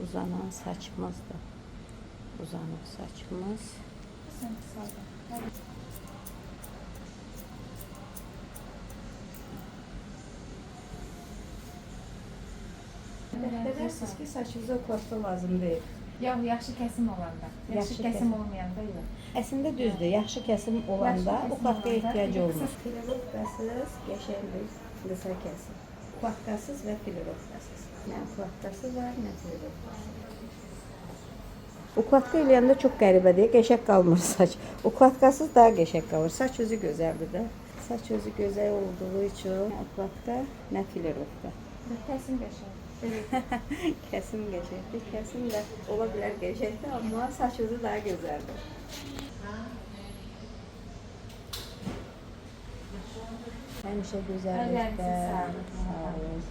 uzanan saçımızdır. Uzanıq saçımız. Sen kısalda. Bilirsiniz ki saçınıza uklatma lazım deyil. Yox, yaxşı kəsim olanda. Yaxşı Yaxşı kəsim kəsim. olmayanda yox. Əslində düzdür, yaxşı kəsim olanda Yaxşı kəsim uklatqaya olanda ehtiyac bir olmur. qısa- Filerovkasız, qəşəng bir qısa kəsim. Uklatqasız və filerovkasız. Nə uklatqası var, nə filerovkası. Uklatqa eləyəndə çox qəribədir, qəşəng qalmır saç. Uklatqasız daha qəşəng qalır. Saç özü gözəldir də. Saç özü gözəl olduğu üçün nə uklatqa, nə filerovka. Kəsim qəşəng. Kəsim qəşəngdir. Kəsim də ola bilər qəşəngdir, amma saç özü daha gözəldir. Həmişə gözəllikdə. Əllərinizi sağ olun. Sağ olun.